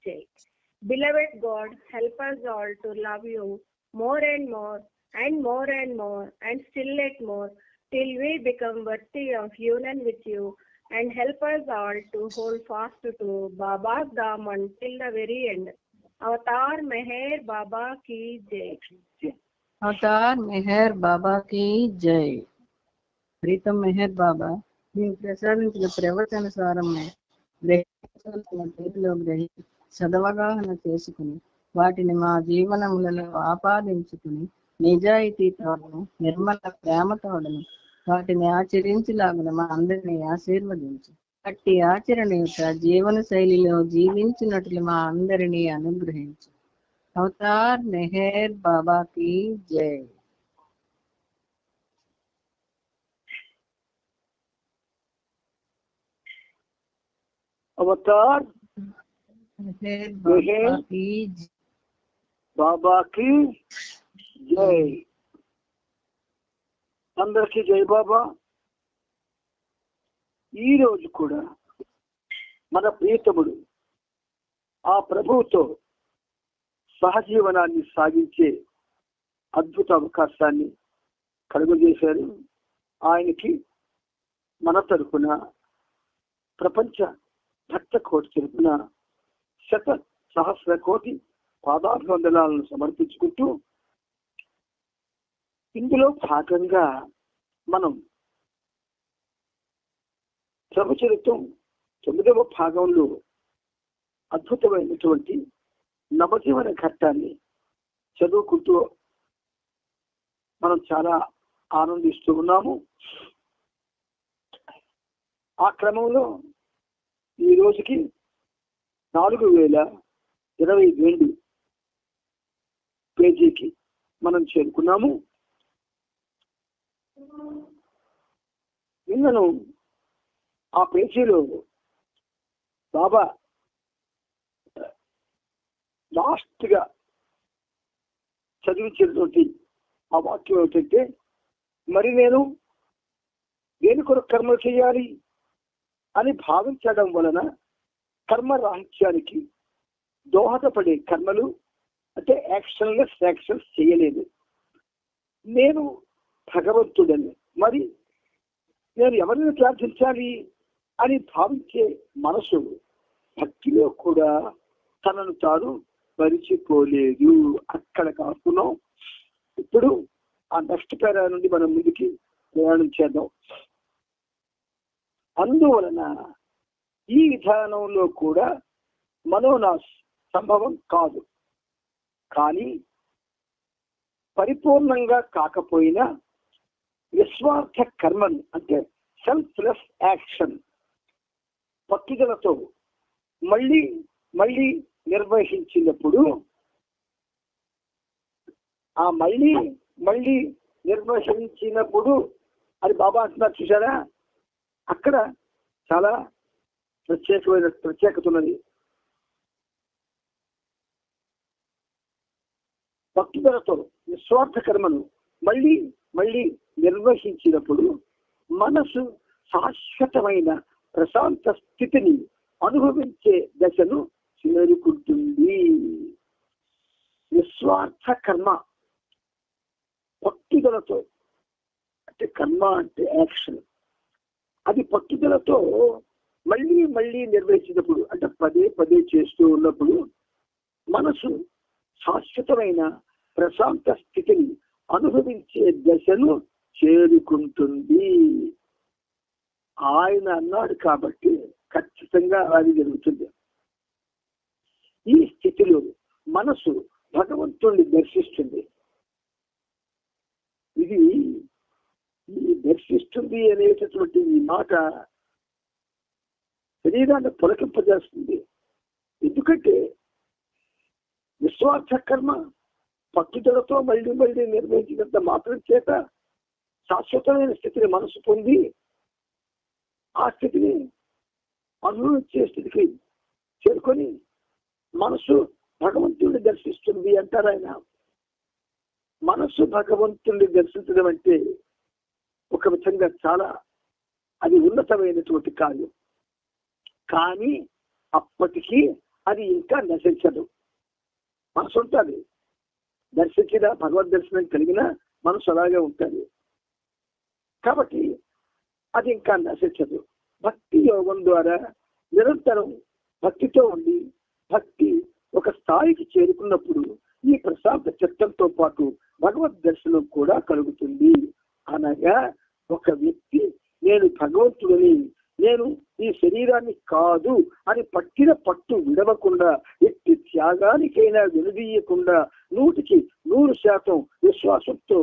Jai. Beloved God, help us all to love you more and more and more and more and still yet more till we become worthy of union with you, and help us all to hold fast to Baba's Dham until the very end. Avatar Meher Baba ki Jai. अवतार मेहर బాబా की జై. ప్రీతం మెహర్ బాబా మేము ప్రసాదించిన ప్రవచనసారమే గ్రహించవలసిన తీరులో గ్రహించి సదవగాహన చేసుకుని వాటిని మా జీవనములలో ఆపాదించుకుని నిజాయితీతోడను నిర్మల ప్రేమతోడను వాటిని ఆచరించలాగున మా అందరినీ ఆశీర్వదించు. అట్టి ఆచరణ యొక్క జీవన శైలిలో జీవించినట్లు మా అందరినీ అనుగ్రహించు. అవతార్ మెహర్ బాబా की జై. అవతార్ మెహర్ మెహర్ బాబా की జై. అందరికీ జై బాబా. ఈ రోజు కూడా మన ప్రియతముడు ఆ ప్రభువుతో సహజీవనాన్ని సాగించే అద్భుత అవకాశాన్ని కలుగజేశారు. ఆయనకి మన తరపున ప్రపంచ భక్త కోటి తరపున శత సహస్ర కోటి పాదాభివందనాలను సమర్పించుకుంటూ ఇందులో భాగంగా మనం ప్రభుచరిత్రం 9వ భాగంలో అద్భుతమైనటువంటి నవజీవన ఘట్టాన్ని చదువుకుంటూ మనం చాలా ఆనందిస్తూ ఉన్నాము. ఆ క్రమంలో ఈ రోజుకి 4022 పేజీకి మనం చేరుకున్నాము. నిన్నను ఆ పేజీలో బాబా లాస్ట్ గా చదివించినటువంటి ఆ వాక్యం ఏమిటంటే, మరి నేను దేని కొరకు కర్మ చేయాలి అని భావించడం వలన కర్మ రాహిత్యానికి దోహదపడే కర్మలు అంటే యాక్షన్స్ చేయలేదు. నేను భగవంతుడని, మరి నేను ఎవరిని ప్రార్థించాలి అని భావించే మనసు భక్తిలో కూడా తనను తాను మరిచిపోలేదు. అక్కడ కాకున్నాం. ఇప్పుడు ఆ నెక్స్ట్ పేరా నుండి మనం ముందుకి ప్రయాణం చేద్దాం. అందువలన ఈ విధానంలో కూడా మనోనాశ సంభవం కాదు. కానీ పరిపూర్ణంగా కాకపోయినా నిస్వార్థ కర్మను అంటే సెల్ఫ్లెస్ యాక్షన్ పట్టుదలతో మళ్ళీ మళ్ళీ నిర్వహించినప్పుడు, ఆ మళ్ళీ మళ్ళీ నిర్వహించినప్పుడు అని బాబా అంటున్నారు చూసారా, అక్కడ చాలా ప్రత్యేకత ఉన్నది. పట్టుదలతో నిస్వార్థ కర్మను మళ్ళీ మళ్ళీ నిర్వహించినప్పుడు మనసు శాశ్వతమైన ప్రశాంత స్థితిని అనుభవించే దశను చేరుకుంటుంది. నిస్వార్థ కర్మ పట్టుదలతో అంటే కర్మ అంటే యాక్షన్, అది పట్టుదలతో మళ్ళీ మళ్ళీ నిర్వహించినప్పుడు అంటే పదే పదే చేస్తూ ఉన్నప్పుడు మనసు శాశ్వతమైన ప్రశాంత స్థితిని అనుభవించే దశను చేరుకుంటుంది. ఆయన అన్నాడు కాబట్టి ఖచ్చితంగా అది జరుగుతుంది. ఈ స్థితిలో మనసు భగవంతుణ్ణి దర్శిస్తుంది. ఇది దర్శిస్తుంది అనేటటువంటి ఈ మాట శరీరాన్ని పులకింపజేస్తుంది. ఎందుకంటే నిస్వార్థ కర్మ పట్టుదలతో మళ్ళీ మళ్ళీ నిర్వహించినంత మాత్రం చేత శాశ్వతమైన స్థితిని మనసు పొంది ఆ స్థితిని అనుభవించే స్థితికి చేరుకొని మనసు భగవంతుడిని దర్శిస్తుంది అంటారు ఆయన. మనసు భగవంతుడిని దర్శించడం అంటే ఒక విధంగా చాలా అది ఉన్నతమైనటువంటి కార్యం. కానీ అప్పటికీ అది ఇంకా నశించదు. మనసు ఉంటుంది, దర్శించిన భగవద్ దర్శనం కలిగిన మనసు అలాగే ఉంటుంది. కాబట్టి అది ఇంకా నశించదు. భక్తి యోగం ద్వారా నిరంతరం భక్తితో ఉండి భక్తి ఒక స్థాయికి చేరుకున్నప్పుడు ఈ ప్రశాంత చిత్తంతో పాటు భగవద్ దర్శనం కూడా కలుగుతుంది. అనగా ఒక వ్యక్తి నేను భగవంతుడిని, నేను ఈ శరీరాన్ని కాదు అని పట్టిన పట్టు విడవకుండా, ఎట్టి త్యాగానికైనా వెనుదీయకుండా 100% విశ్వాసంతో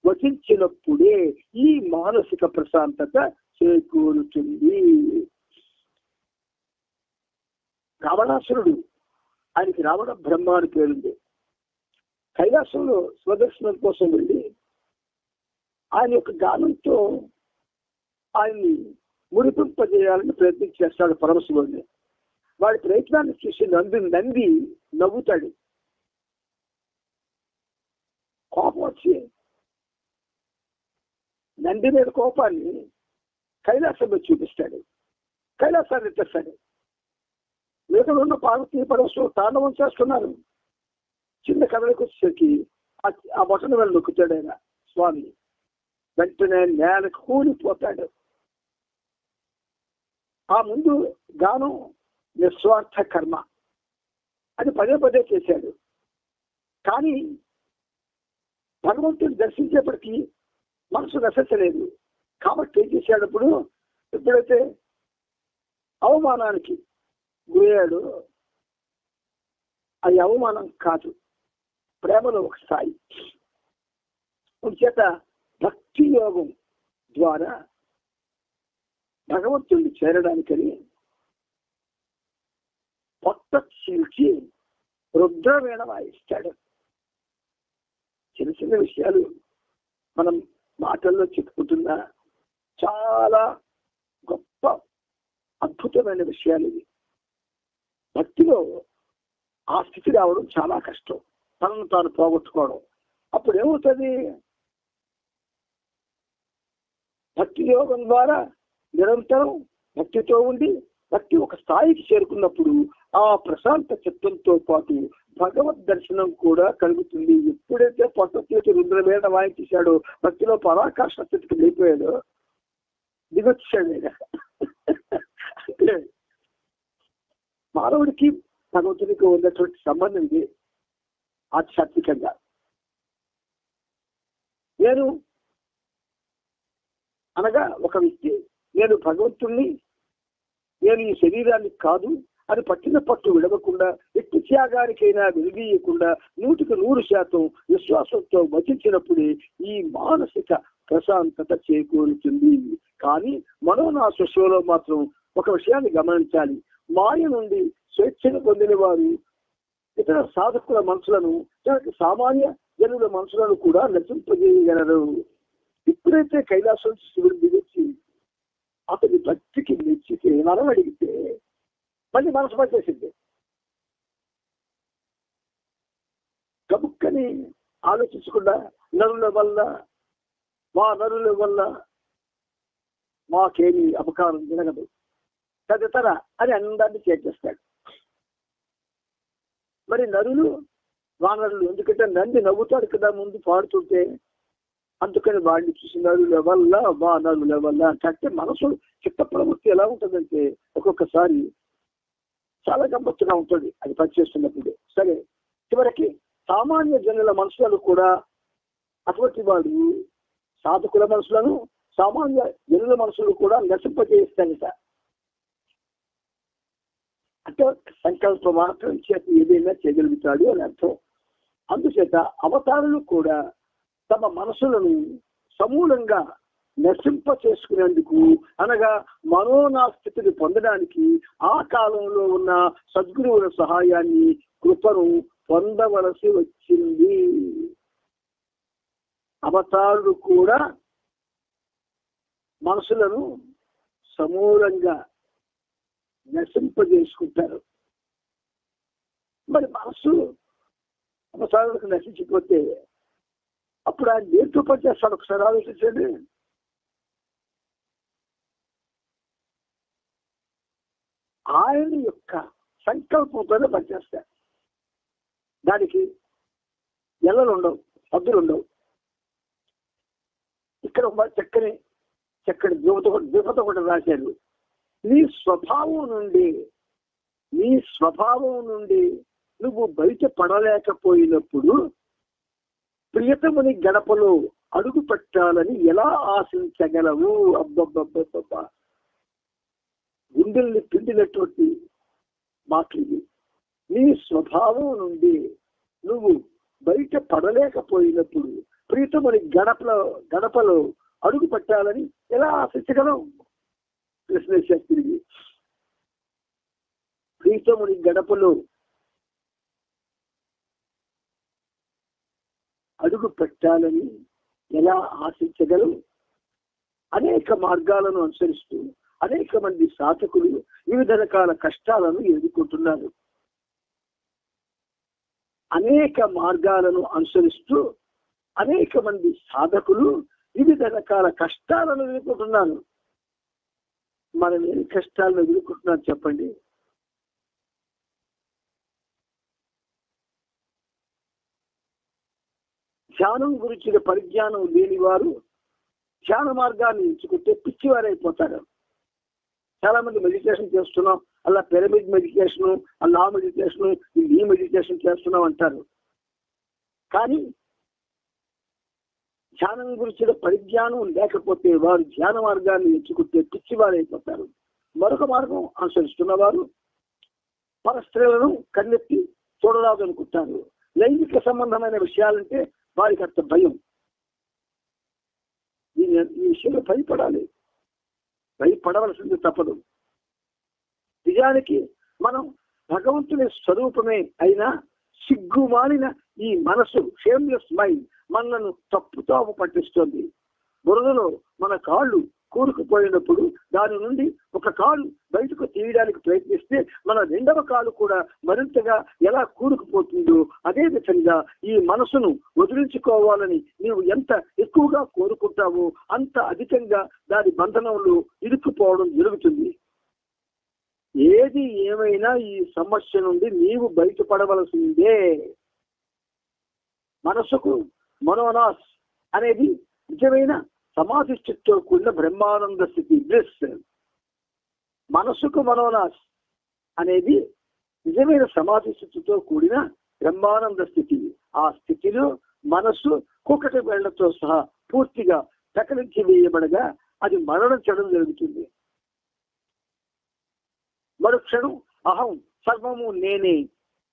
వచించినప్పుడే ఈ మానసిక ప్రశాంతత చేకూరుతుంది. రావణాసురుడు, ఆయనకి రావణ బ్రహ్మ అని పేరుంది. కైలాసంలో స్వదర్శనం కోసం వెళ్ళి ఆయన యొక్క గానంతో ఆయన్ని మురిపింపజేయాలని ప్రయత్నం చేస్తాడు పరమశివుడిని. వాడి ప్రయత్నాన్ని చూసి నంది నవ్వుతాడు. కోపం వచ్చి నంది మీద కోపాన్ని కైలాసంలో చూపిస్తాడు, కైలాసాన్ని తెస్తాడు. మిగతా ఉన్న పార్వతీ పరమశివుడు తాండవం చేస్తున్నారు. చిన్న కథలకు వచ్చేసరికి ఆ బొటన వెళ్ళి నొక్కుతాడు ఆయన స్వామి. వెంటనే నేలకు కూలిపోతాడు. ఆ ముందు గానం నిస్వార్థ కర్మ అది పదే చేశాడు. కానీ భగవంతుని దర్శించేప్పటికీ మనసు నశించలేదు. కాబట్టి ఏం చేశాడప్పుడు, ఎప్పుడైతే అవమానానికి గురయ్యాడు, అది అవమానం కాదు, ప్రేమలో ఒక స్థాయి. చేత భక్తి యోగం ద్వారా భగవంతుడిని చేరడానికని పొట్ట చీల్చి రుద్రవీణ వాయిస్తాడు. చిన్న చిన్న విషయాలు మనం మాటల్లో చెప్పుకుంటున్నా చాలా గొప్ప అద్భుతమైన విషయాలు ఇవి. భక్తిలో ఆ స్థితి రావడం చాలా కష్టం, తనను తాను పోగొట్టుకోవడం. అప్పుడు ఏమవుతుంది, భక్తి యోగం ద్వారా నిరంతరం భక్తితో ఉండి భక్తి ఒక స్థాయికి చేరుకున్నప్పుడు ఆ ప్రశాంత చిత్తంతో పాటు భగవద్ దర్శనం కూడా కలుగుతుంది. ఎప్పుడైతే పొట్ట చేతి రుద్రవేణ వాయించాడో భక్తిలో పరాకాష్ఠ స్థితికి వెళ్ళిపోయాడో దిగొచ్చాడు. అంటే మానవుడికి భగవంతుడికి ఉన్నటువంటి సంబంధం ఇది ఆధ్యాత్మికంగా. నేను అనగా ఒక వ్యక్తి నేను భగవంతుణ్ణి, నేను ఈ శరీరాన్ని కాదు అని పట్టిన పట్టు విడవకుండా, ఎట్టి త్యాగానికైనా వెలుగీయకుండా 100% విశ్వాసంతో వచించినప్పుడే ఈ మానసిక ప్రశాంతత చేకూరుతుంది. కానీ మనోనాశలో మాత్రం ఒక విషయాన్ని గమనించాలి. మాయ నుండి స్వేచ్ఛను పొందిన వారు ఇతర సాధకుల మనసులను, సామాన్య జనుల మనసులను కూడా నశింపజేయగలరు. ఎప్పుడైతే కైలాసం శివుడు దిగొచ్చి అతని భక్తికి మెచ్చితే, మనం అడిగితే మళ్ళీ మనసు పట్టేసింది. గబుక్కని ఆలోచించకుండా నరుల వల్ల మాకేమీ అపకారం జరగదు తదితర అని అందరినీ చేసేస్తాడు. మరి నరులు వానరులు, ఎందుకంటే నంది నవ్వుతాడు కదా ముందు పాడుతుంటే, అందుకని వాడిని చూసి నరుల వల్ల వానరుల వల్ల అంటే మనసు చిత్త ప్రవృత్తి ఎలా ఉంటుందంటే ఒక్కొక్కసారి చాలా గమ్మత్తుగా ఉంటుంది అది పనిచేస్తున్నప్పుడు. సరే, చివరికి సామాన్య జనుల మనసులను కూడా అటువంటి వాడు సాధకుల మనసులను, సామాన్య జనుల మనసులు కూడా నశింపజేస్తాడట. అంటే సంకల్ప మాత్రం చేత ఏదైనా చేయగలుగుతాడు అని అర్థం. అందుచేత అవతారులు కూడా తమ మనసులను సమూలంగా నశింప చేసుకునేందుకు, అనగా మనోనాస్థితిని పొందడానికి ఆ కాలంలో ఉన్న సద్గురువుల సహాయాన్ని, కృపను పొందవలసి వచ్చింది. అవతారులు కూడా మనసులను సమూలంగా నశింపజేసుకుంటారు. మరి మనసు అవతారులకు నశించిపోతే అప్పుడు ఆయన దేంతో పనిచేస్తాడు ఒకసారి ఆలోచించండి. ఆయన యొక్క సంకల్పంతోనే పనిచేస్తాయి. దానికి ఎల్లలు ఉండవు, హద్దులు ఉండవు. ఇక్కడ ఒక చక్కని ద్విపత కూడా రాశారు. నీ స్వభావం నుండి నువ్వు బయట పడలేకపోయినప్పుడు ప్రియతముని గడపలో అడుగు పెట్టాలని ఎలా ఆశించగలవు? అబ్బబ్బబ్బబ్బబ్బా, గుండెల్ని పిండినటువంటి మాటలు. నీ స్వభావం నుండి నువ్వు బయట పడలేకపోయినప్పుడు ప్రియతముని గడపలో అడుగు పెట్టాలని ఎలా ఆశించగలవు? కృష్ణేశ్వర తిరిగి ప్రీతముని గడపలో అడుగు పెట్టాలని ఎలా ఆశించగలవు? అనేక మార్గాలను అనుసరిస్తూ అనేక మంది సాధకులు వివిధ రకాల కష్టాలను ఎదుర్కొంటున్నారు. అనేక మార్గాలను అనుసరిస్తూ అనేక మంది సాధకులు వివిధ రకాల కష్టాలను ఎదుర్కొంటున్నారు. మనం ఏ కష్టాలను ఎదుర్కొంటున్నారు చెప్పండి? ధ్యానం గురించిన పరిజ్ఞానం లేని వారు ధ్యాన మార్గాన్ని ఎంచుకుంటే పిచ్చివారైపోతారు. చాలా మంది మెడిటేషన్ చేస్తున్నాం, అలా పిరమిడ్ మెడిటేషన్, అలా మెడిటేషన్, ఈ మెడిటేషన్ చేస్తున్నాం అంటారు. కానీ ధ్యానం గురించిన పరిజ్ఞానం లేకపోతే వారు ధ్యాన మార్గాన్ని ఎంచుకుంటే పిచ్చివారైపోతారు. మరొక మార్గం అనుసరిస్తున్న వారు పరస్త్రీలను కన్నెత్తి చూడరాదు అనుకుంటారు. లైంగిక సంబంధమైన విషయాలంటే వారికి అంత భయం. ఈ విషయంలో భయపడవలసింది తప్పదు. నిజానికి మనం భగవంతుని స్వరూపమే అయినా సిగ్గుమాలిన ఈ మనసు, షేమ్లెస్ మైండ్ మనలను తప్పుతాము పట్టిస్తుంది. బురదలో మన కాళ్ళు కూరుకుపోయినప్పుడు దాని నుండి ఒక కాలు బయటకు తీయడానికి ప్రయత్నిస్తే మన రెండవ కాలు కూడా మరింతగా ఎలా కూరుకుపోతుందో అదే విధంగా ఈ మనసును వదిలించుకోవాలని నీవు ఎంత ఎక్కువగా కోరుకుంటావో అంత అధికంగా దాని బంధనంలో ఇరుక్కుపోవడం జరుగుతుంది. ఏది ఏమైనా ఈ సమస్య నుండి నీవు బయటపడవలసిందే. మనసుకు మనోనాస్ అనేది నిజమైన సమాధి స్థితితో కూడిన బ్రహ్మానంద స్థితి, బ్లిస్. మనసుకు మనోనాస్ అనేది నిజమైన సమాధి స్థితితో కూడిన బ్రహ్మానంద స్థితి. ఆ స్థితిలో మనస్సు కుకటి వేళ్లతో సహా పూర్తిగా తకలించి వేయబడగా అది మరణం చెడడం జరుగుతుంది. మరుక్షణం అహం సర్వము నేనే,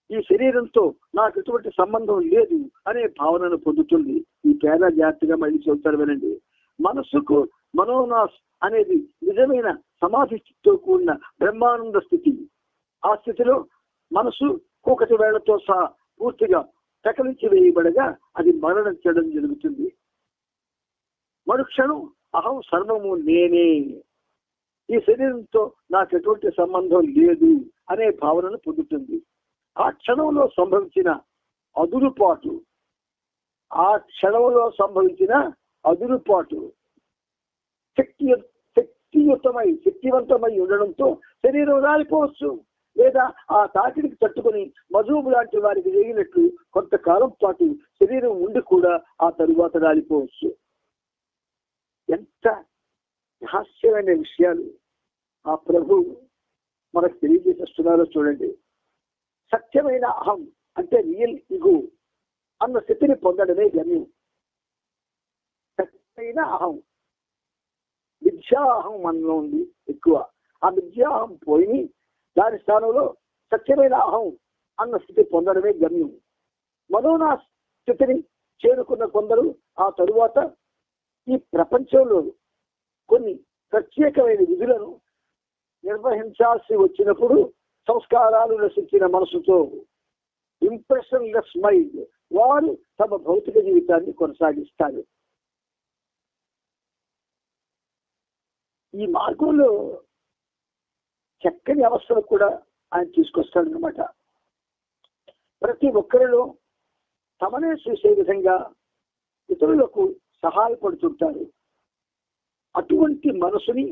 ఈ శరీరంతో నాకు ఎటువంటి సంబంధం లేదు అనే భావనను పొందుతుంది. ఈ పేద జాగ్రత్తగా మళ్ళీ చెబుతారు వినండి. మనస్సుకు మనోనాస్ అనేది నిజమైన సమాధి స్థితితో కూడిన బ్రహ్మానంద స్థితి. ఆ స్థితిలో మనసు కూకటి వేళ్లతో సహా పూర్తిగా తకలించి వేయబడగా అది మరణం చేయడం జరుగుతుంది. మరుక్షణం అహం సర్వము నేనే, ఈ శరీరంతో నాకు ఎటువంటి సంబంధం లేదు అనే భావనను పొందుతుంది. ఆ క్షణంలో సంభవించిన అదురుపాటు శక్తివంతమై ఉండడంతో శరీరం రాలిపోవచ్చు, లేదా ఆ తాకిడికి తట్టుకుని మజూబు లాంటి వారికి జరిగినట్లు కొంతకాలం పాటు శరీరం ఉండి కూడా ఆ తరువాత రాలిపోవచ్చు. ఎంత రహస్యమైన విషయాలు ఆ ప్రభు మనకు తెలియజేస్తున్నారో చూడండి. సత్యమైన అహం అంటే రియల్ ఇగో అన్న స్థితిని పొందడమే గమ్యం. సత్యమైన అహం, మిథ్యాహం మనలో ఉంది ఎక్కువ. ఆ మిథ్యాహం పోయి దాని స్థానంలో సత్యమైన అహం అన్న స్థితి పొందడమే గమ్యం. మనోనా స్థితిని చేరుకున్న కొందరు ఆ తరువాత ఈ ప్రపంచంలో కొన్ని ప్రత్యేకమైన విధులను నిర్వహించాల్సి వచ్చినప్పుడు సంస్కారాలు నశించిన మనసుతో, ఇంప్రెషన్ లెస్ మైండ్, వారు తమ భౌతిక జీవితాన్ని కొనసాగిస్తారు. ఈ మార్గంలో చక్కని అవస్థను కూడా ఆయన తీసుకొస్తాడనమాట. ప్రతి ఒక్కరిలో తమనే చూసే విధంగా ఇతరులకు సహాయపడుతుంటారు. అటువంటి మనసుని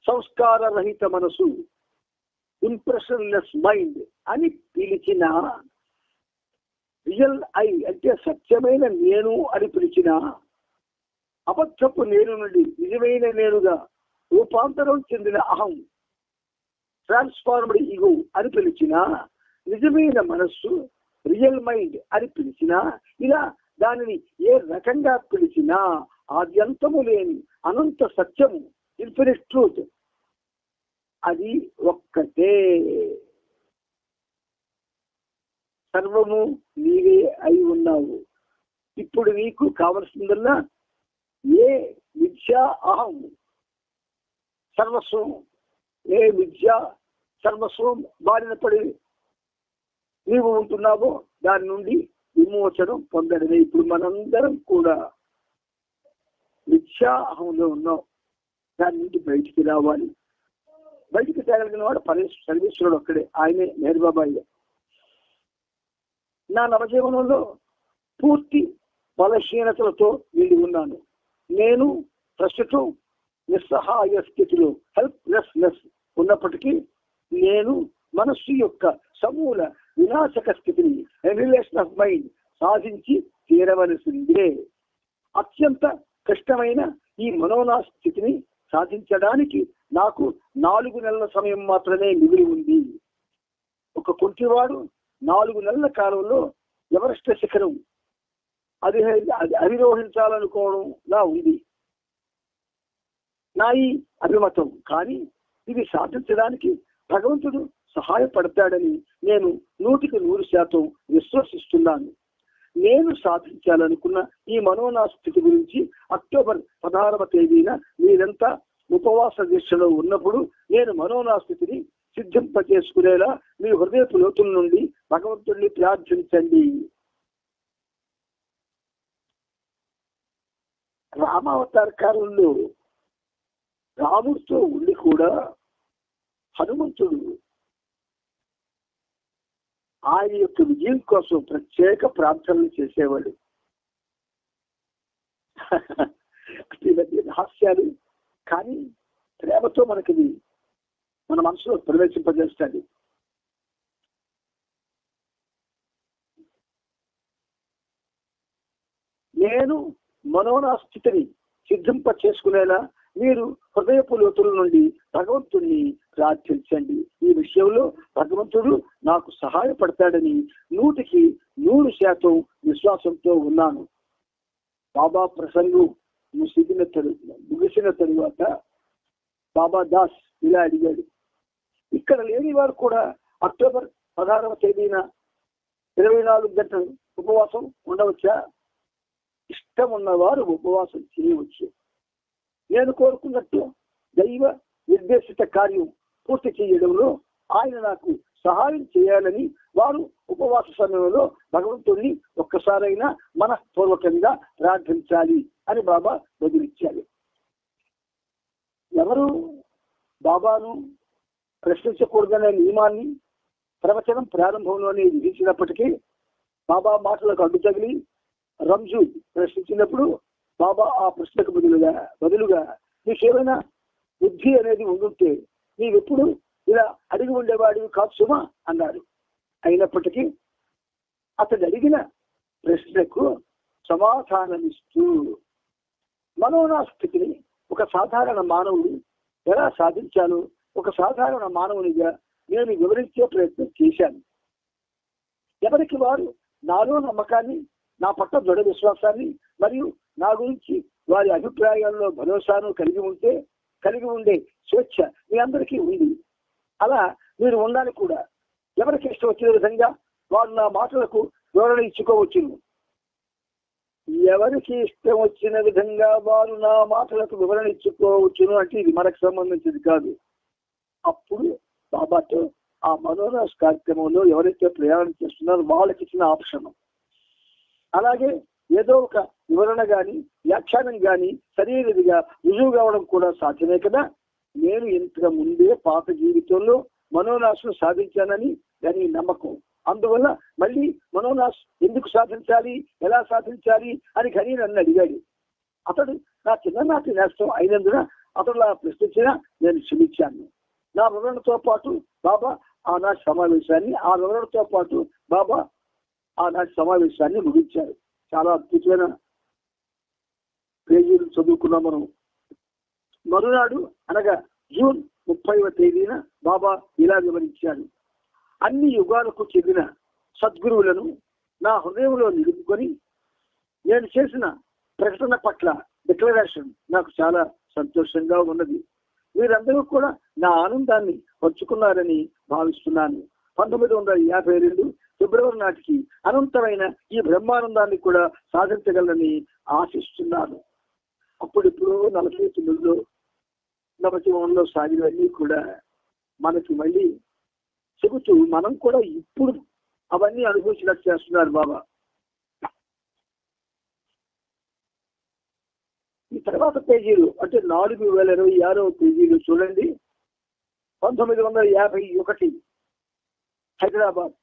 సంస్కార రహిత మనసు, ఇంప్రెషన్లెస్ మైండ్ అని పిలిచిన, రియల్ ఐ అంటే సత్యమైన నేను అని పిలిచిన, అబద్ధపు నేను నుండి నిజమైన నేనుగా రూపాంతరం చెందిన అహం, ట్రాన్స్ఫార్మ్డ్ ఈగో అని పిలిచిన, నిజమైన మనస్సు రియల్ మైండ్ అని పిలిచిన, ఇలా దానిని ఏ రకంగా పిలిచినా ఆద్యంతము లేని అనంత సత్యము, ఇన్ఫినిట్ ట్రూత్, అది ఒక్కటే. సర్వము నీవే అయి ఉన్నావు. ఇప్పుడు నీకు కావలసిందల్లా ఏ విద్యా అహం సర్వస్వం, ఏ విద్యా సర్వస్వం బారిన పడి నీవు ఉంటున్నావో దాని నుండి విమోచనం పొందడమే. ఇప్పుడు మనందరం కూడా విద్యా అహంలో ఉన్నాం. దాని నుండి బయటికి రావాలి. బయటికి తేగలిగిన వాడు సర్వేశ్వరుడు ఒక్కడే, ఆయనే మెహర్ బాబాయ్య. నా నవజీవనంలో పూర్తి బలహీనతలతో నిండి ఉన్నాను. నేను ప్రస్తుతం నిస్సహాయ స్థితిలో, హెల్ప్లెస్నెస్ ఉన్నప్పటికీ నేను మనస్సు యొక్క సమూల వినాశక స్థితిని, రిలేషన్ ఆఫ్ మైండ్ సాధించి తీరవలసిందే. అత్యంత కష్టమైన ఈ మనోనా స్థితిని సాధించడానికి నాకు 4 నెలల సమయం మాత్రమే మిగిలి ఉంది. ఒక కుంటివాడు 4 నెలల కాలంలో ఎవరెస్ట్ శిఖరం అధిరోహించాలనుకోవడంలా ఉంది నా ఈ అభిమతం. కానీ ఇది సాధించడానికి భగవంతుడు సహాయపడతాడని నేను 100% విశ్వసిస్తున్నాను. నేను సాధించాలనుకున్న ఈ మనోనా స్థితి గురించి అక్టోబర్ 16వ తేదీన మీరంతా ఉపవాస దీక్షలో ఉన్నప్పుడు నేను మనోనా స్థితిని సిద్ధింపచేసుకునేలా మీ హృదయపు లోతుల నుండి భగవంతుడిని ప్రార్థించండి. రామావతార కాలంలో రాముడితో ఉండి కూడా హనుమంతుడు ఆయన యొక్క విజయం కోసం ప్రత్యేక ప్రార్థనలు చేసేవాడు. ఇవన్నీ రహస్యాలు, కానీ ప్రేమతో మనకి మన మనసులో ప్రవేశింపజేస్తాడు. నేను మనోనా స్థితిని సిద్ధింప చేసుకునేలా మీరు హృదయపు లోతుల నుండి భగవంతుడిని ప్రార్థించండి. ఈ విషయంలో భగవంతుడు నాకు సహాయపడతాడని 100% విశ్వాసంతో ఉన్నాను. బాబా ప్రసంగం ముగిసిన తరువాత బాబా దాస్ ఇలా అడిగాడు, ఇక్కడ లేని వారు కూడా అక్టోబర్ 16వ తేదీన 24 గంటలు ఉపవాసం ఉండవచ్చా? ఇష్టం ఉన్నవారు ఉపవాసం చేయవచ్చు. నేను కోరుకున్నట్టు దైవ నిర్దేశిత కార్యం పూర్తి చేయడంలో ఆయన నాకు సహాయం చేయాలని వారు ఉపవాస సమయంలో భగవంతుడిని ఒక్కసారైనా మనఃపూర్వకంగా ప్రార్థించాలి అని బాబా బదులిచ్చారు. ఎవరు బాబాను ప్రశ్నించకూడదనే నియమాన్ని ప్రవచనం ప్రారంభంలోనే విధించినప్పటికీ బాబా మాటలకు అడ్డు తగిలి రంజు ప్రశ్నించినప్పుడు బాబా ఆ ప్రశ్నకు బదులుగా నీకేమైనా బుద్ధి అనేది ఉండుంటే నీవెప్పుడు ఇలా అడిగి ఉండేవాడివి కాదు సుమా అన్నాడు. అయినప్పటికీ అతడు అడిగిన ప్రశ్నకు సమాధానమిస్తూ మనోనా స్థితిని ఒక సాధారణ మానవుడు ఎలా సాధించాలో ఒక సాధారణ మానవునిగా నేను వివరించే ప్రయత్నం చేశాను. ఎవరికి వారు నాలో నమ్మకాన్ని, నా పట్ల దృఢ విశ్వాసాన్ని మరియు నా గురించి వారి అభిప్రాయాల్లో భరోసాను కలిగి ఉండే స్వేచ్ఛ మీ అందరికీ ఉంది. అలా మీరు ఉండాలి కూడా. ఎవరికి ఇష్టం వచ్చిన విధంగా వారు నా మాటలకు వివరణ ఇచ్చుకోవచ్చును. ఎవరికి ఇష్టం వచ్చిన విధంగా వారు నా మాటలకు వివరణ ఇచ్చుకోవచ్చును అంటే ఇది మనకు సంబంధించింది కాదు. అప్పుడు బాబాతో ఆ మనోరాజ్ కార్యక్రమంలో ఎవరైతే ప్రయాణం చేస్తున్నారో వాళ్ళకి ఇచ్చిన ఆప్షన్. అలాగే ఏదో ఒక వివరణ గాని వ్యాఖ్యానం గాని సరైనదిగా రుజువు కావడం కూడా సాధ్యమే కదా. నేను ఇంతకు ముందే పాత జీవితంలో మనోనాశను సాధించానని దాని నమ్మకం. అందువల్ల మళ్ళీ మనోనాశ్ ఎందుకు సాధించాలి, ఎలా సాధించాలి అని ఘనీ నన్ను అడిగాడు. అతడు నా చిన్ననాటి నేస్తం అయినందున అతడు అలా ప్రశ్నించినా నేను క్షమించాను. నా వివరణతో పాటు బాబా ఆనాటి సమావేశాన్ని, ఆ వివరణతో పాటు బాబా ఆనాటి సమావేశాన్ని ముగించారు. చాలా అద్భుతమైన పేజీలు చదువుకున్నాం మనం. మరునాడు అనగా జూన్ 30వ తేదీన బాబా ఇలా వివరించారు. అన్ని యుగాలకు చెందిన సద్గురువులను నా హృదయంలో నిలుపుకొని నేను చేసిన ప్రకటన పట్ల డిక్లరేషన్ నాకు చాలా సంతోషంగా ఉన్నది. మీరందరూ కూడా నా ఆనందాన్ని పంచుకున్నారని భావిస్తున్నాను. 1952 ఫిబ్రవరి నాటికి అనంతమైన ఈ బ్రహ్మానందాన్ని కూడా సాధించగలరని ఆశిస్తున్నాను. అప్పుడిప్పుడు 49లో నవజీవనంలో సాగినవన్నీ కూడా మనకి మళ్ళీ చెబుతూ మనం కూడా ఇప్పుడు అవన్నీ అనుభవించినట్టు చేస్తున్నారు బాబా. ఈ తర్వాత పేజీలు అంటే 4026వ పేజీలు చూడండి. 1951 హైదరాబాద్.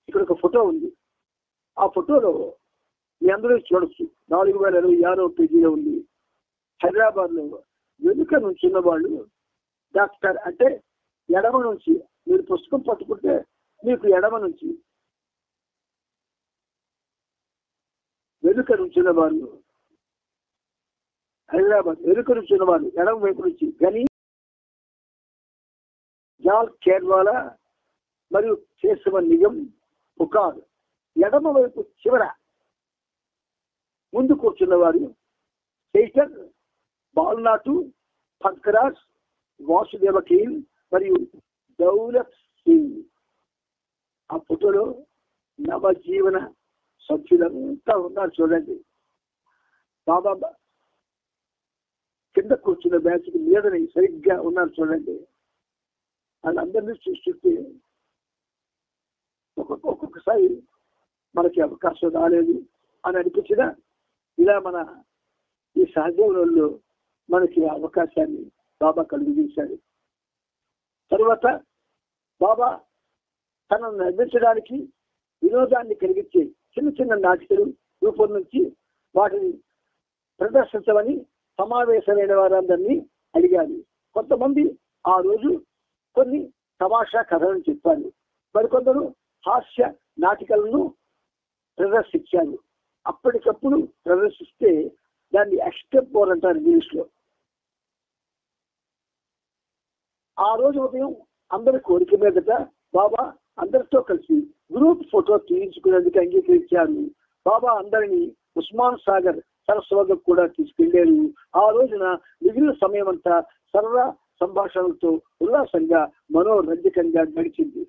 ఇక్కడ ఒక ఫోటో ఉంది. ఆ ఫోటోలో మీ అందరూ చూడొచ్చు. 4026వ పేజీలో ఉంది. హైదరాబాద్ లో వెనుక నుంచి ఉన్న వాళ్ళు డాక్టర్ అంటే ఎడమ నుంచి, మీరు పుస్తకం పట్టుకుంటే మీకు ఎడమ నుంచి వెనుక నుంచి ఉన్న వాళ్ళు, హైదరాబాద్ వెనుక నుంచి ఉన్న వాళ్ళు ఎడమ వైపు నుంచి గని, జాల్ ఖేర్వాలా మరియు కేశవ నిగం పుకార్. ఎడమ వైపు చివర ముందు కూర్చున్న వారు శేఖర్, బాల్నాటు, పంకరాజ్, వాసుదేవకీల్ మరియు దౌలత్ సింగ్. ఆ ఫోటోలో నవజీవన సభ్యులంతా ఉన్నారు చూడండి. బాబా కింద కూర్చున్న బ్యాచ్కి మీదని సరిగ్గా ఉన్నారు చూడండి. వాళ్ళందరినీ చూస్తుంటే ఒక్కొక్కసారి మనకి అవకాశం రాలేదు అని అనిపించిన ఇలా మన ఈ సహజీవనంలో మనకి అవకాశాన్ని బాబా కలుగజేశాడు. తరువాత బాబా తనను నిర్మించడానికి వినోదాన్ని కలిగించే చిన్న చిన్న నాటికలు రూపొందించి వాటిని ప్రదర్శించమని సమావేశమైన వారందరినీ అడిగారు. కొంతమంది ఆ రోజు కొన్ని తమాషా కథలను చెప్పారు. మరికొందరు హాస్య నాటికలను ప్రదర్శించారు. అప్పటికప్పుడు ప్రదర్శిస్తే దాన్ని ఎక్స్టెంపోర్ అంటారు ఇంగ్లీష్ లో. ఆ రోజు ఉదయం అందరి కోరిక మీదట బాబా అందరితో కలిసి గ్రూప్ ఫోటో తీయించుకునేందుకు అంగీకరించారు. బాబా అందరినీ ఉస్మాన్ సాగర్ సరస్వతకు కూడా తీసుకెళ్లారు. ఆ రోజున మిగిలిన సమయం అంతా సరదా సంభాషణలతో ఉల్లాసంగా మనోరంజకంగా గడిచింది.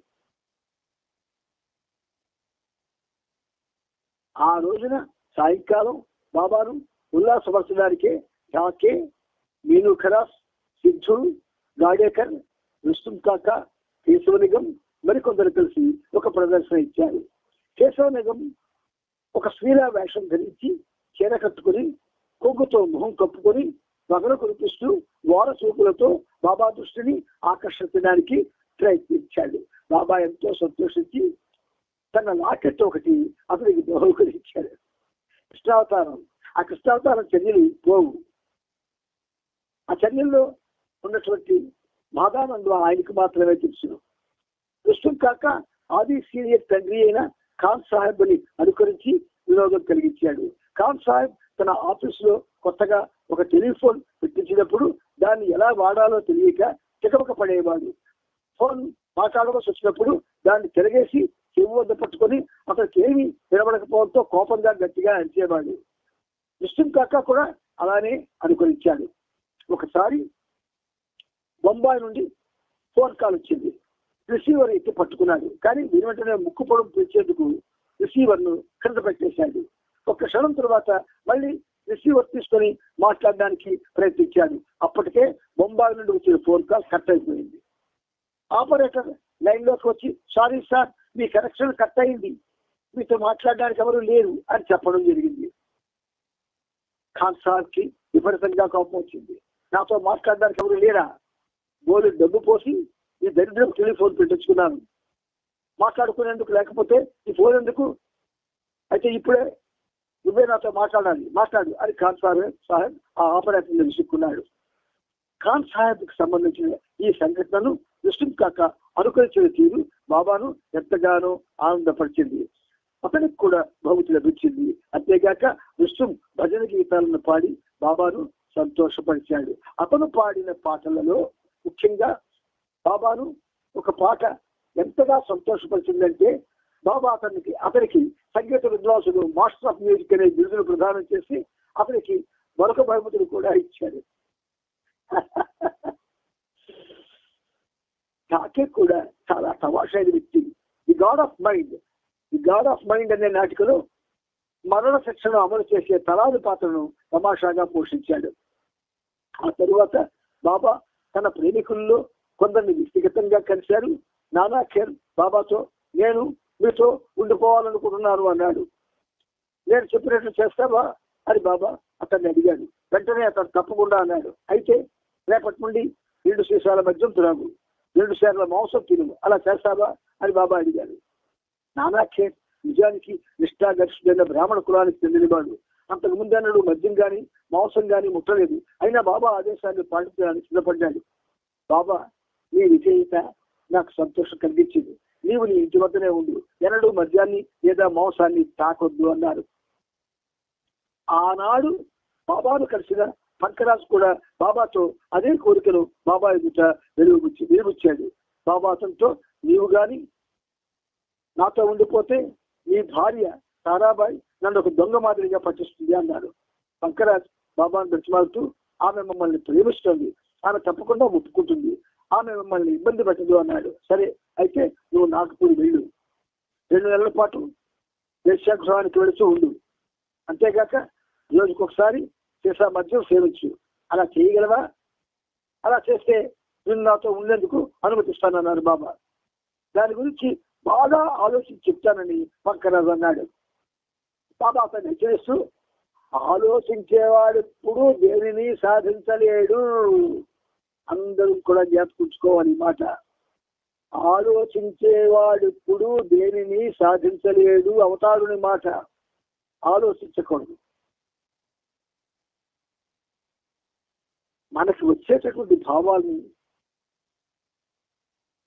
ఆ రోజున సాయంకాలం బాబాను ఉల్లాసపరచడానికే ఝాకే, మీనూ ఖరాస్, సిద్ధు, గాడేకర్, రుస్తుం కాకా, కేశవ నిగం మరికొందరు కలిసి ఒక ప్రదర్శన ఇచ్చారు. కేశవ నిగం ఒక స్త్రీలా వేషం ధరించి చీర కట్టుకుని కొగ్గుతో మొహం కప్పుకొని పగలు కురిపిస్తూ వార చూపులతో బాబా దృష్టిని ఆకర్షించడానికి ప్రయత్నించాడు. బాబా ఎంతో సంతోషించి తన లాకెట్ ఒకటి అతనికి బహుకరించాడు. కృష్ణావతారం. ఆ కృష్ణావతారం చర్యలు పోవు. ఆ చర్యల్లో ఉన్నటువంటి మాదానందం ఆయనకు మాత్రమే తెలుసు. కృష్ణం కాక ఆది సీనియర్ తండ్రి అయిన ఖాన్ సాహెబ్ ని అనుకరించి వినోదం కలిగించాడు. ఖాన్ సాహెబ్ తన ఆఫీసులో కొత్తగా ఒక టెలిఫోన్ పెట్టించినప్పుడు దాన్ని ఎలా వాడాలో తెలియక చికమక పడేవాడు. ఫోన్ మాట్లాడవలసి వచ్చినప్పుడు దాన్ని తిరగేసి చెవు వద్ద పట్టుకొని అతనికి ఏమీ వినబడకపోవడంతో కోపంగా గట్టిగా అరిచేవాడు. కృష్ణం కాక కూడా అలానే అనుకరించాడు. ఒకసారి బొంబాయి నుండి ఫోన్ కాల్ వచ్చింది. రిసీవర్ ఎత్తి పట్టుకున్నాడు. కానీ దీని వెంటనే ముక్కు పొడం పిలిచేందుకు రిసీవర్ ను కింద పెట్టేశాడు. ఒక్క క్షణం తర్వాత మళ్ళీ రిసీవర్ తీసుకొని మాట్లాడడానికి ప్రయత్నించాడు. అప్పటికే బొంబాయి నుండి వచ్చిన ఫోన్ కాల్ కట్ అయిపోయింది. ఆపరేటర్ లైన్ లోకి వచ్చి, సారీ సార్, మీ కనెక్షన్ కట్ అయింది, మీతో మాట్లాడడానికి ఎవరు లేరు అని చెప్పడం జరిగింది. ఖాన్ సాహెబ్ కి విపరీతంగా కోపం వచ్చింది. నాతో మాట్లాడడానికి ఎవరు లేరా? బోలు డబ్బు పోసి ఈ దరిద్రం టెలిఫోన్ పెట్టించుకున్నాను, మాట్లాడుకునేందుకు, లేకపోతే ఈ ఫోన్ ఎందుకు? అయితే ఇప్పుడే నువ్వే నాతో మాట్లాడాలి, మాట్లాడు అని ఖాన్ సాహెబ్ ఆ ఆపరేటర్ విసుక్కున్నాడు. ఖాన్ సాహెబ్కి సంబంధించిన ఈ సంఘటనను విష్ణు కాక అనుకరించిన తీరు బాబాను ఎంతగానో ఆనందపరిచింది. అతనికి కూడా బహుమతి లభించింది. అంతేగాక విష్ణు భజన గీతాలను పాడి బాబాను సంతోషపరిచాడు. అతను పాడిన పాటలలో ముఖ్యంగా బాబాను ఒక పాట ఎంతగా సంతోషపరిచిందంటే బాబా అతనికి సంగీత విద్వాంసుడు మాస్టర్ ఆఫ్ మ్యూజిక్ అనే బిరుదును ప్రదానం చేసి అతనికి మరొక బహుమతిని కూడా ఇచ్చాడు. ఠాకే కూడా చాలా తమాషైన వ్యక్తి. ది గాడ్ ఆఫ్ మైండ్ అనే నాటికలో మరణ శిక్షను అమలు చేసే తలాది పాత్రను తమాషాగా పోషించాడు. ఆ తరువాత బాబా తన ప్రేమికుల్లో కొందరిని వ్యక్తిగతంగా కలిశారు. నానా ఖేర్ బాబాతో నేను మీతో ఉండిపోవాలనుకుంటున్నాను అన్నాడు. నేను చెప్పినట్లు చేస్తావా అని బాబా అతన్ని అడిగాడు. వెంటనే అతను తప్పకుండా అన్నాడు. అయితే రేపటి నుండి 2 సీసాల మద్యం త్రాగు, 2 సేర్ల మాంసం తిను, అలా చేస్తావా అని బాబా అడిగాడు. నానా ఖేర్ నిజానికి నిష్ఠాగర్షుడైన బ్రాహ్మణ కులానికి చెందినవాడు. అంతకు ముందన్నాడు మద్యం గాని మాంసం గాని ముట్టలేదు. అయినా బాబా ఆదేశాన్ని పాటించడానికి సిద్ధపడ్డాడు. బాబా నీ విజేత నాకు సంతోషం కలిగించింది. నీవు నీ ఇంటి వద్దనే ఉండు, ఎన్నడూ మద్యాన్ని లేదా మాంసాన్ని తాకొద్దు అన్నారు. ఆనాడు బాబాను కలిసిన పంకరాజు కూడా బాబాతో అదే కోరికను బాబా ఎదుట వెలుగుచ్చాడు. బాబా అతనితో నీవు గాని నాతో ఉండిపోతే నీ భార్య తారాబాయి నన్ను ఒక దొంగ మాదిరిగా పట్టిస్తుంది అన్నాడు. పంకరాజ్ బాబాను బ్రతిమాలుతూ ఆమె మమ్మల్ని ప్రేమిస్తుంది, ఆమె తప్పకుండా ఒప్పుకుంటుంది, ఆమె మిమ్మల్ని ఇబ్బంది పెట్టదు అన్నాడు. సరే అయితే నువ్వు నాగపూర్ వెళ్ళు, 2 నెలల పాటు వేశ్యాగృహానికి వెళుతూ ఉండు, అంతేగాక రోజుకొకసారి చేసా మద్యం సేవించు. అలా చేయగలవా? అలా చేస్తే నేను నాతో ఉండేందుకు అనుమతిస్తానన్నారు బాబా. దాని గురించి బాగా ఆలోచించి చెప్తానని పంకరాజు అన్నాడు. బాబా అతను హెచ్చరిస్తూ ఆలోచించేవాడెప్పుడు దేనిని సాధించలేడు. అందరూ కూడా జ్ఞాపకుంచుకోవాలి మాట. ఆలోచించేవాడెప్పుడు దేనిని సాధించలేడు అవతారుని మాట. ఆలోచించకూడదు. మనకు వచ్చేటటువంటి భావాల్ని,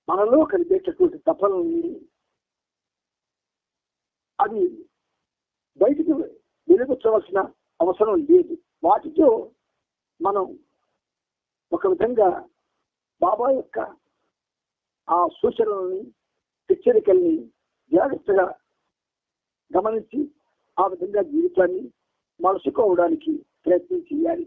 మనలో కలిగేటటువంటి తపనల్ని అది బయటికి వెలుగుచ్చవలసిన అవసరం లేదు. వాటితో మనం ఒక విధంగా బాబా యొక్క ఆ సూచనల్ని, హెచ్చరికల్ని జాగ్రత్తగా గమనించి ఆ విధంగా జీవితాన్ని మలుచుకోవడానికి ప్రయత్నం చేయాలి.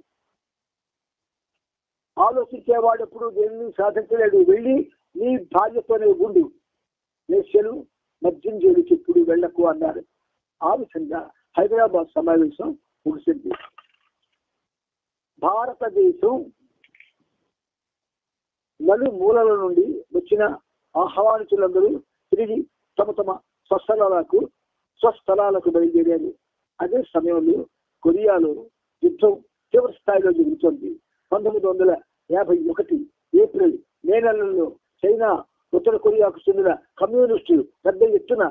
ఆలోచించేవాడు ఎప్పుడు దేనిని సాధించలేడు. వెళ్ళి నీ భార్యతోనే ఉండు, వేశ్యలు మద్యం జోలికి ఎప్పుడు వెళ్ళకు అన్నారు. ఆ విధంగా హైదరాబాద్ సమావేశం ముగిసింది. భారతదేశం నలుమూలల నుండి వచ్చిన ఆహ్వానితులందరూ తిరిగి తమ తమ స్వస్థలాలకు బయలుదేరారు. అదే సమయంలో కొరియాలో యుద్ధం తీవ్ర స్థాయిలో జరుగుతోంది. 1951 ఏప్రిల్, మే నెలల్లో చైనా, ఉత్తర కొరియాకు చెందిన కమ్యూనిస్టులు పెద్ద ఎత్తున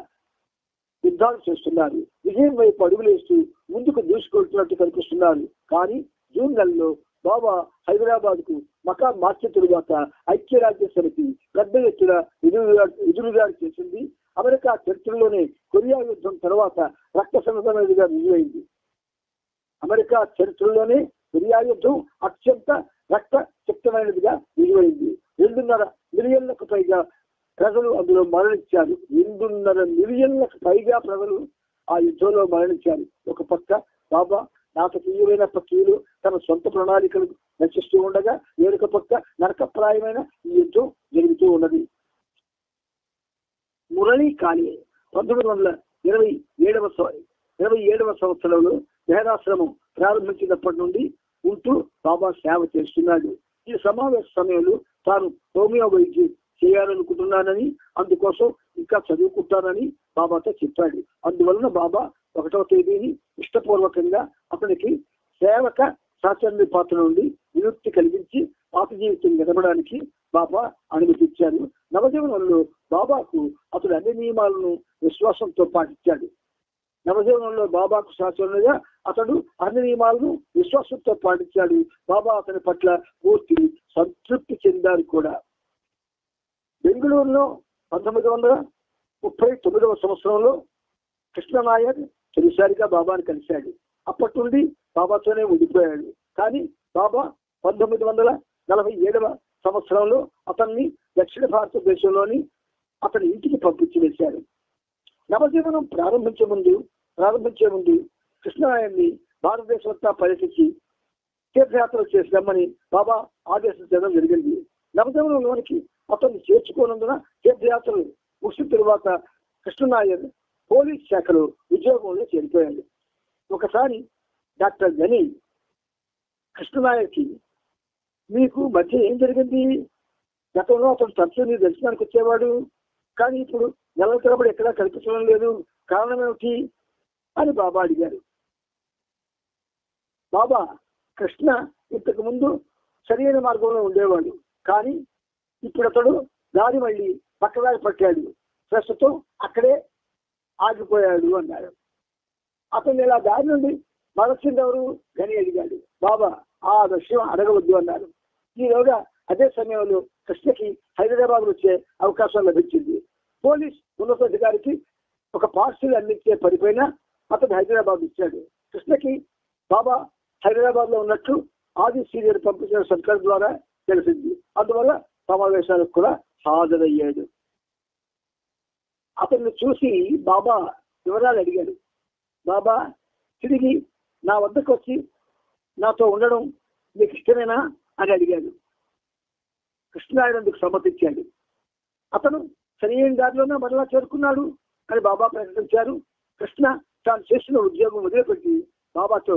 యుద్ధాలు చేస్తున్నారు. విజయం వైపు అడుగులేస్తూ ముందుకు దూసుకెళ్తున్నట్టు కనిపిస్తున్నారు. కానీ జూన్ నెలలో బాబా హైదరాబాద్ కు మకాం మార్చిన తరువాత ఐక్యరాజ్య సమితి పెద్ద ఎత్తున ఎదురుదాడి చేసింది. అమెరికా చరిత్రలోనే కొరియా యుద్ధం తర్వాత రక్తసంబంధమైనదిగా రుజువైంది. అమెరికా చరిత్రలోనే కొరియా యుద్ధం అత్యంత రక్త శక్తమైనదిగా రుజువైంది. 2.5 మిలియన్లకు పైగా ప్రజలు అందులో మరణించారు. 2.5 మిలియన్లకు పైగా ప్రజలు ఆ యుద్ధంలో మరణించారు. ఒక పక్క బాబా నాటకీయమైన పక్కీలు తన సొంత ప్రణాళికలు రచిస్తూ ఉండగా, వేరొక పక్క నరకప్రాయమైన ఈ యుద్ధం జరుగుతూ ఉన్నది. మురళీ కాళే 1927వ సంవత్సరంలో దేహాశ్రమం ప్రారంభించినప్పటి నుండి ఉంటూ బాబా సేవ చేస్తున్నాడు. ఈ సమావేశ సమయంలో తాను హోమియో వైద్యం చేయాలనుకుంటున్నానని, అందుకోసం ఇంకా చదువుకుంటానని బాబాతో చెప్పాడు. అందువలన బాబా 1వ తేదీని ఇష్టపూర్వకంగా అతనికి సేవక సాచర్య పాత్ర నుండి విముక్తి కలిగించి పాత జీవితం గడపడానికి బాబా అనుమతించారు. నవజీవనంలో బాబాకు అతడు అన్ని నియమాలను విశ్వాసంతో పాటించాడు. నవజీవనంలో బాబాకు శాస్త్రంగా అతడు అన్ని నియమాలను విశ్వాసంతో పాటించాడు. బాబా అతని పట్ల పూర్తి సంతృప్తి చెందారు కూడా. బెంగళూరులో 1939వ సంవత్సరంలో కృష్ణనాయర్ తొలిసారిగా బాబాను కలిశాడు. అప్పటి నుండి బాబాతోనే ఉండిపోయాడు. కానీ బాబా 1947వ సంవత్సరంలో అతన్ని దక్షిణ భారతదేశంలోని అతని ఇంటికి పంపించి వేశారు. నవజీవనం ప్రారంభించే ముందు కృష్ణనాయర్ని భారతదేశమంతా పర్యటించి తీర్థయాత్రలు చేసిరమ్మని బాబా ఆదేశించడం జరిగింది. నవజీవనంలోనికి అతన్ని చేర్చుకోనందున తీర్థయాత్రలు ముగిసిన తరువాత కృష్ణనాయర్ పోలీస్ శాఖలో ఉద్యోగంలో చేరిపోయాడు. ఒకసారి డాక్టర్ గని కృష్ణనాయర్కి, మీకు మధ్య ఏం జరిగింది? గతంలో అతను తరచూ నీ దర్శనానికి వచ్చేవాడు, కానీ ఇప్పుడు నెలల తరబడి ఎక్కడా కనిపించడం లేదు, కారణం ఏమిటి అని బాబా అడిగారు. బాబా, కృష్ణ ఇంతకు ముందు సరైన మార్గంలో ఉండేవాడు, కానీ ఇప్పుడు అతడు దారి మళ్ళీ పక్కదారి పట్టాడు, ప్రస్తుతం అక్కడే ఆగిపోయాడు అన్నారు. అతను ఇలా దారి నుండి మరొచ్చింది ఎవరు గని అడిగాడు. బాబా ఆ విషయం అడగవద్దు అన్నారు. ఈలోగా అదే సమయంలో కృష్ణకి హైదరాబాద్ వచ్చే అవకాశం లభించింది. పోలీస్ ఉన్నతాధికారికి ఒక పార్సిల్ అందించే పనిపైన అతను హైదరాబాద్ ఇచ్చాడు. కృష్ణకి బాబా హైదరాబాద్ లో ఉన్నట్లు ఆది సీనియర్ పంపించిన సర్కార్ ద్వారా తెలిసింది. అందువల్ల సమావేశాలకు కూడా హాజరయ్యాడు. అతన్ని చూసి బాబా వివరాలు అడిగాడు. బాబా, తిరిగి నా వద్దకు వచ్చి నాతో ఉండడం మీకు ఇష్టమేనా అని అడిగాడు. కృష్ణనాయుడు అందుకు సమ్మతించాడు. అతను సరైన దారిలోనే మరలా చేరుకున్నాడు అని బాబా ప్రకటించారు. కృష్ణ తాను చేసిన ఉద్యోగం వదిలిపెట్టి బాబాతో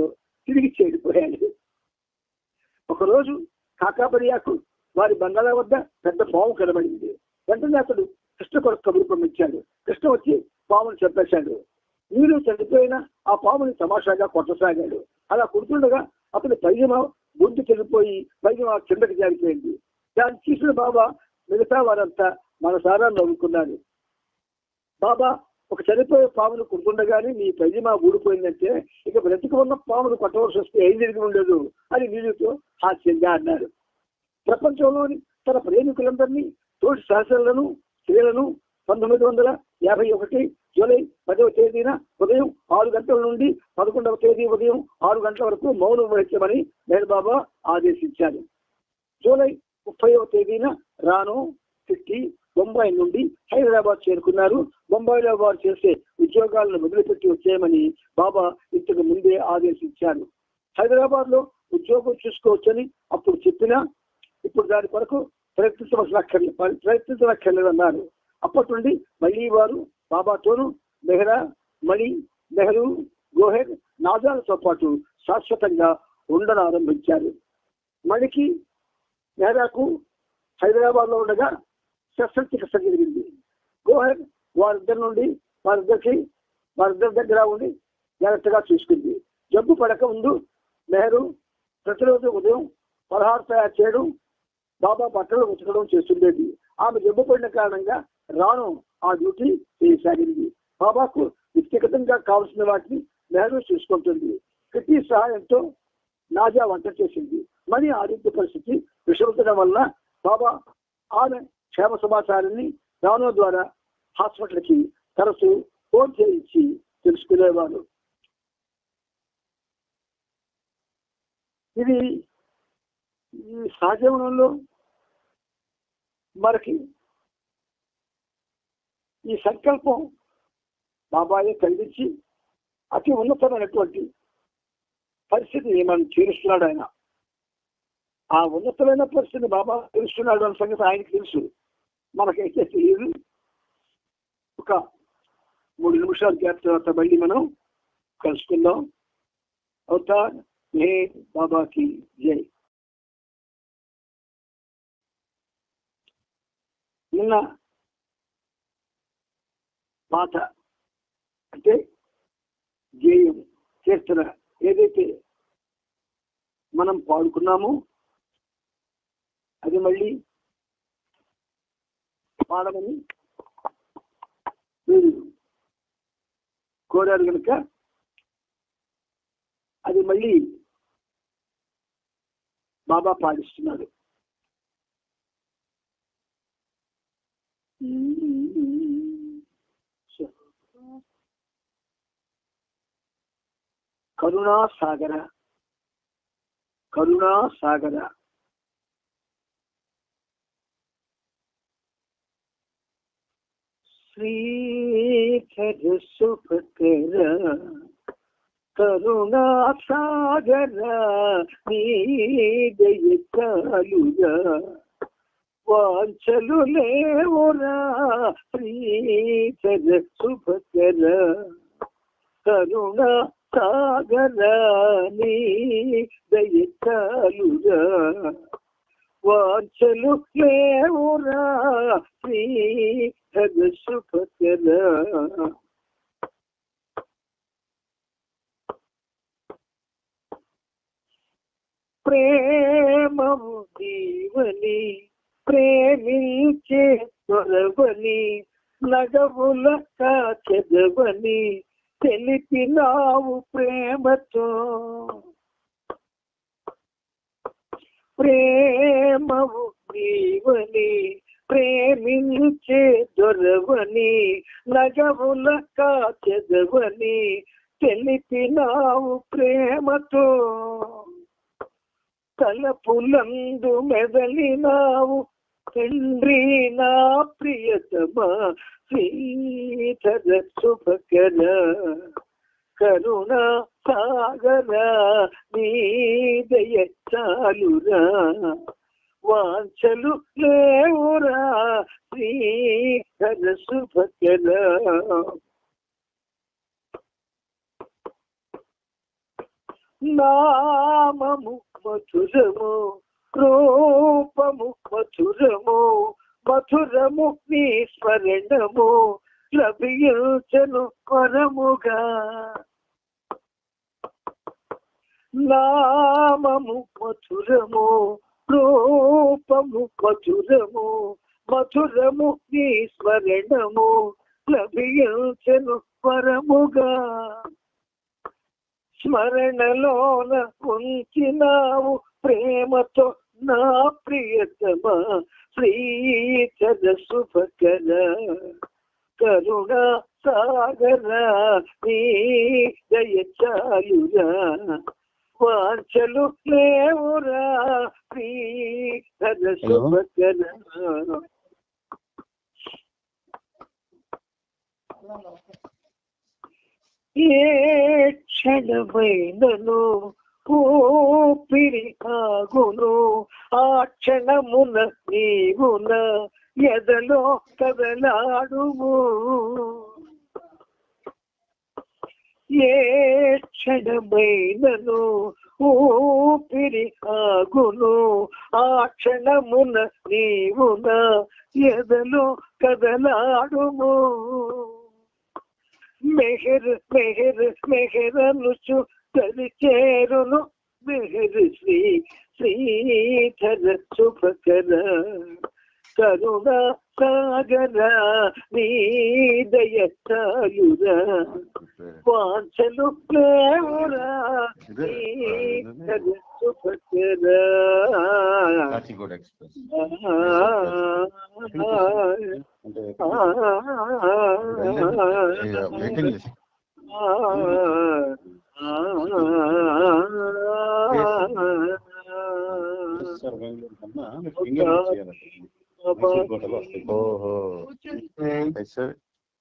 తిరిగి చేరిపోయాడు. ఒకరోజు కాకాబరియాకు వారి బంగాళా వద్ద పెద్ద పాము కనబడింది. వెంటనే అతడు కృష్ణ కొరకు కబురు పంపించాడు. కృష్ణ వచ్చి పామును చంపేశాడు. నీరు చనిపోయిన ఆ పాముని తమాషాగా కొట్టసాగాడు. అలా కొడుతుండగా అతని పైజమా బొడ్డు చెడిపోయి పైజమా కిందకి జారిపోయింది. దాన్ని చూసిన బాబా మిగతా వారంతా మనసారా నవ్వుకున్నారు. బాబా, ఒక చనిపోయే పామును కొడుతుండగానే నీ పైజమా ఊడిపోయిందంటే ఇక బ్రతికి ఉన్న పామును కొట్టవలసి వస్తే ఏం జరిగి ఉండదు అని వీళ్ళతో హాస్యంగా అన్నారు. ప్రపంచంలోని తన ప్రేమికులందరినీ, తోటి సహచరులను, స్త్రీలను 1951 జూలై 10వ తేదీన ఉదయం 6 గంటల నుండి 11వ తేదీ ఉదయం 6 గంటల వరకు మౌనం వహించమని మెహర్ బాబా ఆదేశించారు. జూలై 30వ తేదీన రాను తిట్టి బొంబాయి నుండి హైదరాబాద్ చేరుకున్నారు. బొంబాయిలో వారు చేసే ఉద్యోగాలను వదిలిపెట్టి వచ్చేయమని బాబా ఇంతకు ముందే ఆదేశించారు. హైదరాబాద్ లో ఉద్యోగం చూసుకోవచ్చని అప్పుడు చెప్పినా ఇప్పుడు దాని కొరకు ప్రయత్నించక్కర్లేదన్నారు. అప్పటి నుండి మళ్ళీ వారు బాబాతోనూ మెహ్రా, మణి, నెహ్రూ, గోహెర్, నాజాలతో పాటు శాశ్వతంగా ఉండనారంభించారు. మణికి, మెహ్రాకు హైదరాబాద్ లో ఉండగా శస్త్రచికిత్స జరిగింది. గోహెర్ వారిద్దరి దగ్గర ఉండి జాగ్రత్తగా చూసుకుంది. జబ్బు పడక ముందు నెహ్రూ ప్రతిరోజు ఉదయం పలహారు తయారు చేయడం, బాబా బట్టలు ఉతకడం చేస్తుండేది. ఆమె జబ్బు పడిన కారణంగా రాను ఆ డ్యూటీ చేయసాగింది. బాబాకు వ్యక్తిగతంగా కావలసిన వాటిని నెహ్రూ చూసుకుంటుంది. కిట్టి సహాయంతో నాజా వంట చేసింది. మరి ఆరోగ్య పరిస్థితి విషమించడం వల్ల బాబా ఆమె క్షేమ సమాచారాన్ని రాను ద్వారా హాస్పిటల్కి తరచు ఫోన్ చేయించి తెలుసుకునేవారు. ఇది ఈ సహజీవనంలో మనకి ఈ సంకల్పం బాబాయే కలిగించి అతి ఉన్నతమైనటువంటి పరిస్థితిని మనం తీరుస్తున్నాడు. ఆయన ఆ ఉన్నతమైన పరిస్థితిని బాబా తెలుస్తున్నాడు అన్న సంగతి ఆయనకి తెలుసు, మనకైతే తెలియదు. ఒక 3 నిమిషాల గ్యాప్ తర్వాత మళ్ళీ మనం కలుసుకుందాం. అవతార్ మెహర్ బాబాకి జై. నిన్న పాట అంటే గేయం, కీర్తన ఏదైతే మనం పాడుకున్నామో అది మళ్ళీ పాడమని మీరు కోరారు కనుక అది మళ్ళీ బాబా పాటిస్తున్నాడు. కరుణా సాగర కరుణా సాగర శ్రీధర సుభకర కరుణా సాగర నీ దయ చాలుగా వాంఛలు లేవురా శ్రీధర సుభకర కరుణా సాగర నీ దయ చాలుగా వాంఛలు లేవురా శ్రీధర సుభకర ప్రేమము దీవని ప్రేమించే త్వరవని నగవుల కాచెదవని తెలిపినావు ప్రేమతో ప్రేమము దీవని ప్రేమించే దొరవని నగవుల కాచెదవని తెలిపినావు ప్రేమతో తలపులందు మెదలినావు తండ్రి నా ప్రియతమా శ్రీధర శుభకర కరుణా సాగర నీ దయ చాలురా వాంఛలు లేవురా శ్రీధర శుభకర నామము మధురము రూపము మధురము మధురము నీ స్మరణము లభించను వరముగా నామము మధురము రూపము మధురము మధురము నీ స్మరణము లభించను వరముగా స్మరణలోన ఉంచినావు ప్రేమతో నా ప్రియతమా శ్రీధర శుభకర కరుణా సాగర నీ దయ చాలురా వాంఛలు లేవురా శ్రీధర శుభకర ఏ క్షణమైనను ఊపిరి ఆగును ఆ క్షణమున నీవున ఎదలో కదలాడుము ఏ క్షణమైనను ఊపిరి ఆగును ఆ క్షణమున నీవున ఎదలో కదలాడుము మెహర్ మెహర్ మెహరనుచు తరిచేరును మెహర్ శ్రీధర శుభకర కరుణా సాగర నీ దయ చాలురా వాంఛలు లేవురా శ్రీధర శుభకర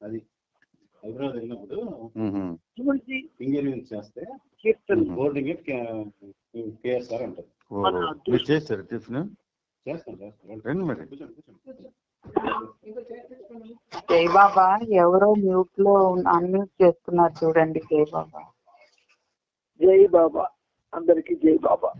అది హైదరాబాద్ వెళ్ళినప్పుడు ఫింగర్ చేస్తే బోర్డింగ్ కేఎస్ఆర్ అంటారు. మీరు చేస్తారు టిఫిన్? చేస్తాను మరి జై బాబా ఎవరో మ్యూట్ లో అన్మ్యూట్ చేస్తున్నారు చూడండి. జై బాబా. జై బాబా అందరికి జై బాబా.